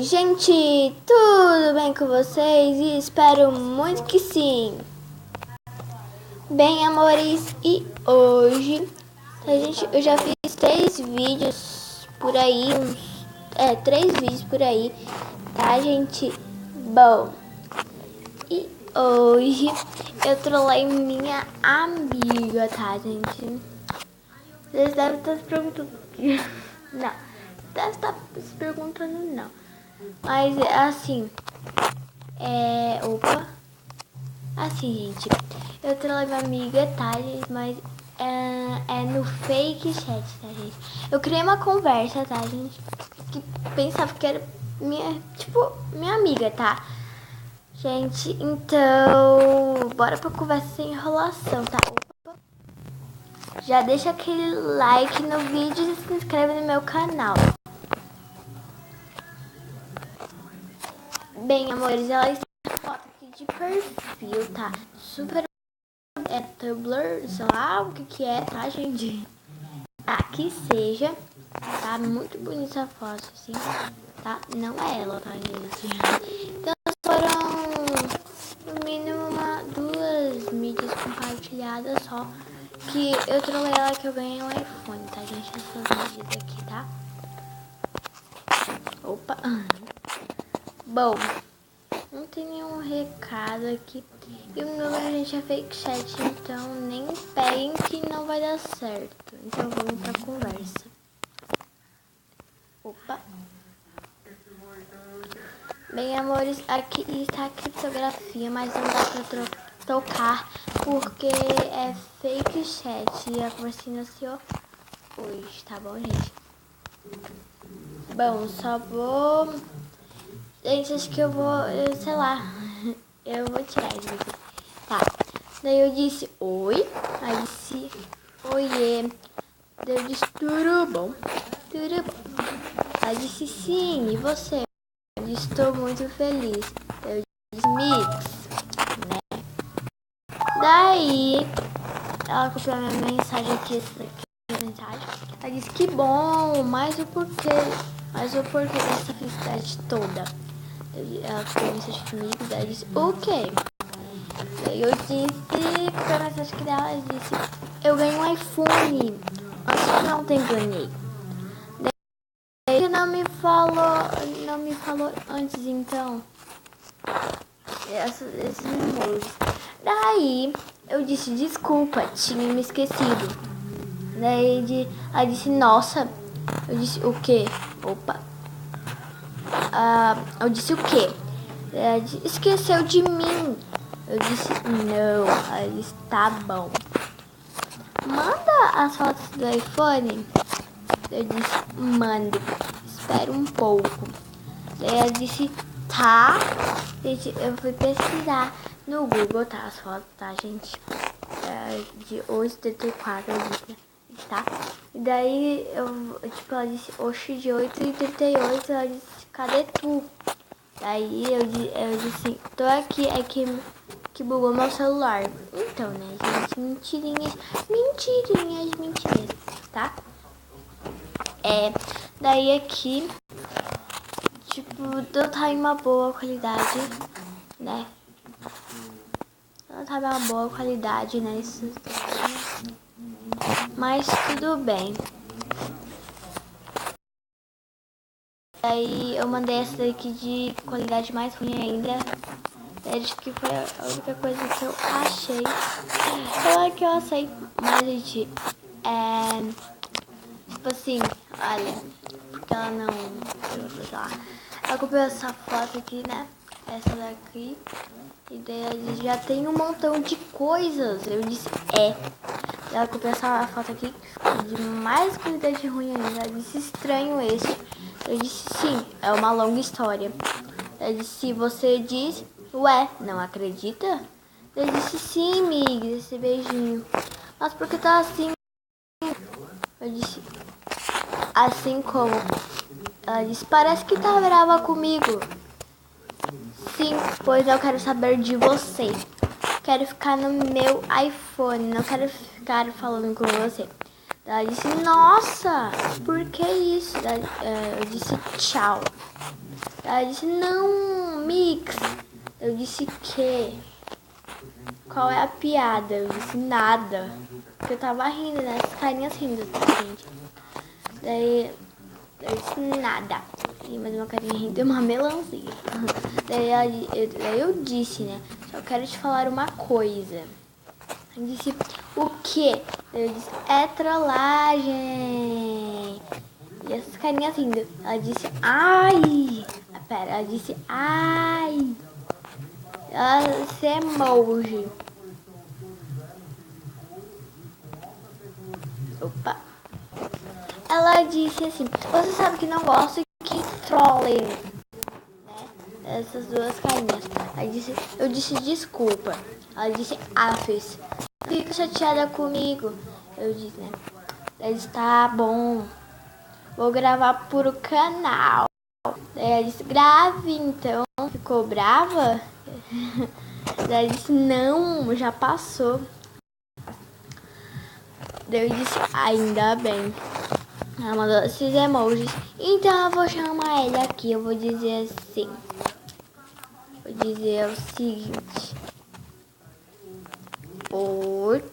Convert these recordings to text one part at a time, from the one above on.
Oi, gente, tudo bem com vocês? E espero muito que sim. Bem, amores, e hoje eu já fiz 3 vídeos por aí, três vídeos por aí, tá, gente? Bom, e hoje eu trolei minha amiga, tá, gente? Vocês devem estar se perguntando. Não, deve estar se perguntando, não. Mas assim, opa. Assim, gente, eu trolei minha amiga, tá, gente? Mas é no fake chat, tá, gente? Eu criei uma conversa, tá, gente? Que pensava que era minha amiga, tá? Gente, então, bora pra conversa sem enrolação, tá? Opa. Já deixa aquele like no vídeo e se inscreve no meu canal. Bem, amores, ela está com foto aqui de perfil, tá? Super Tumblr, sei lá o que é, tá, gente? Ah, que seja, tá? Muito bonita a foto, assim, tá? Não é ela, tá, gente? Então, foram, no mínimo, 2 mídias compartilhadas só. Que eu trolei ela que eu ganhei um iPhone, tá, gente? Essas mídias aqui, tá? Opa! Bom, não tem nenhum recado aqui. E o número, gente, é fake chat, então nem peguem que não vai dar certo. Então vamos pra conversa. Opa. Bem, amores, aqui está a criptografia, mas não dá pra tocar porque é fake chat. E a conversa iniciou hoje, tá bom, gente? Bom, só vou... Gente, acho que sei lá, eu vou tirar isso aqui. Tá, daí eu disse oi, aí disse oiê, daí eu disse tudo bom, tudo bom. Aí disse sim, e você? Eu disse estou muito feliz. Eu disse mix, né? Daí ela copiou a minha mensagem aqui, essa aqui a mensagem. Ela disse que bom, mas o porquê dessa felicidade toda? Ela ficou mensagem comigo, daí disse, o quê? Daí eu disse, pra mensagem dela, ela disse, eu ganhei um iPhone. Antes não tem ganhei. Daí não me falou antes, então. Esses e-mails. Daí eu disse, desculpa, tinha me esquecido. Daí ela disse, nossa. Eu disse, o quê? Opa. Eu disse o quê? Ela disse, esqueceu de mim. Eu disse, não. Ela disse, tá bom. Manda as fotos do iPhone. Eu disse, mando. Espera um pouco. Daí ela disse, tá. Gente, eu fui pesquisar no Google, tá? As fotos, tá, gente? De 8h34, eu disse, tá? E daí, ela disse, oxe, de 8h38, ela disse, cadê tu? Daí eu disse, tô aqui, é que bugou meu celular. Então, né, gente, mentirinhas, tá? Daí aqui, não tá em uma boa qualidade, né? Não tá em uma boa qualidade, né? Mas tudo bem. Daí eu mandei essa daqui de qualidade mais ruim ainda. Acho que foi a única coisa que eu achei. Foi que eu achei. Mas, gente, tipo assim, olha, porque ela não... Ela copiou essa foto aqui, né? Essa daqui. E daí ela disse, já tem um montão de coisas. Eu disse, Ela copiou essa foto aqui de mais qualidade ruim ainda. Ela disse, estranho esse. Eu disse, sim, é uma longa história. Ela disse, você diz, ué, não acredita? Eu disse, sim, amiga, esse beijinho. Mas por que tá assim? Eu disse, assim como? Ela disse, parece que tá brava comigo. Sim, pois eu quero saber de você. Quero ficar no meu iPhone, não quero ficar falando com você. Ela disse, nossa, por que isso? Eu disse, tchau. Ela disse, não, Mix. Eu disse, que? Qual é a piada? Eu disse, nada. Porque eu tava rindo, né? As carinhas rindo, tá, gente? Daí eu disse, nada. E mais uma carinha rindo e uma melancia. Daí eu disse, né? Só quero te falar uma coisa. Eu disse, o quê? Eu disse, é trollagem. E essas carinhas rindo. Ela disse, ai. Pera, ela disse, ai. Ela se emoji. Opa. Ela disse assim, você sabe que não gosto que Trollei, né? Essas duas carinhas. Eu disse desculpa. Ela disse afes. Fica chateada comigo. Eu disse, né? Ela disse, tá bom. Vou gravar pro canal. Daí ela disse, grave então. Ficou brava? Daí ela disse, não, já passou. Daí eu disse, ainda bem. Ela mandou esses emojis. Então eu vou chamar ele aqui. Eu vou dizer assim. Vou dizer o seguinte. Oi.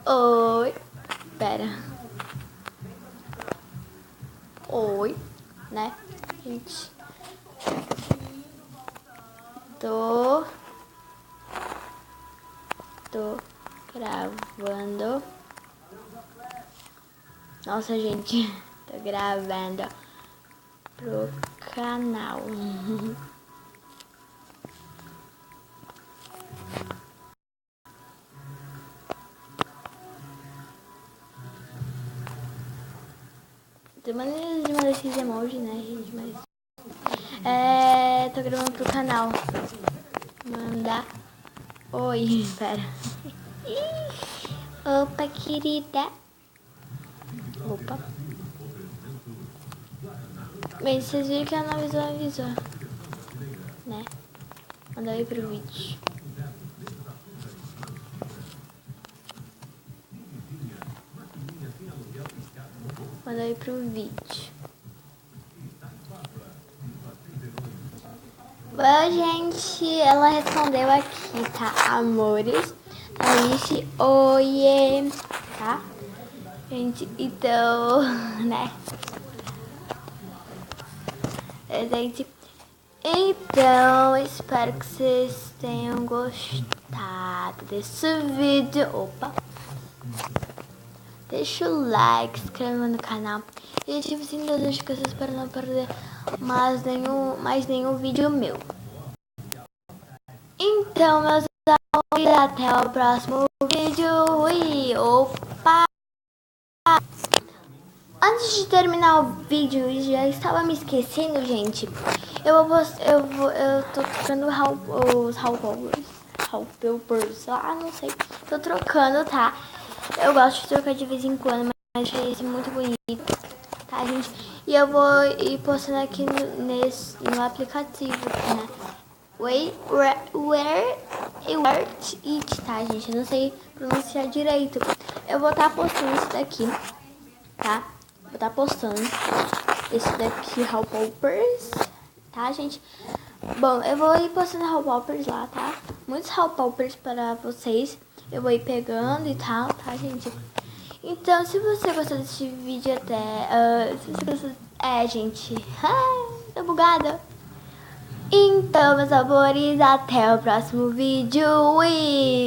Oi. Pera. Oi. Né, gente? Tô gravando. Nossa, gente. Tô gravando pro canal. Tem maneiras de mandar esses emojis, né, gente? Mas tô gravando pro canal. Mandar. Oi, pera. Opa, querida. Opa. Bem, vocês viram que ela não avisou, né? Manda aí pro vídeo. Manda aí pro vídeo. Bom, gente, ela respondeu aqui, tá? Amores. Ela disse oiê, tá? Gente, então, né? Gente, então, espero que vocês tenham gostado desse vídeo. Opa! Deixa o like, se inscreva no canal e ative o sininho das notificações para não perder mais nenhum vídeo meu. Então, meus amores, até o próximo vídeo e opa! Antes de terminar o vídeo, já estava me esquecendo, gente. Eu tô trocando os wallpapers lá, não sei. Tô trocando, tá? Eu gosto de trocar de vez em quando, mas achei esse muito bonito, tá, gente? E eu vou ir postando aqui no aplicativo, né? Where it, tá, gente? Eu não sei pronunciar direito. Eu vou estar postando isso daqui, tá? Vou estar postando esse daqui, wallpapers, tá, gente? Bom, eu vou ir postando wallpapers lá, tá? Muitos wallpapers para vocês. Eu vou ir pegando e tal, tá, gente? Então, se você gostou desse vídeo até... se você gostou... gente... tô bugada. Então, meus amores, até o próximo vídeo e...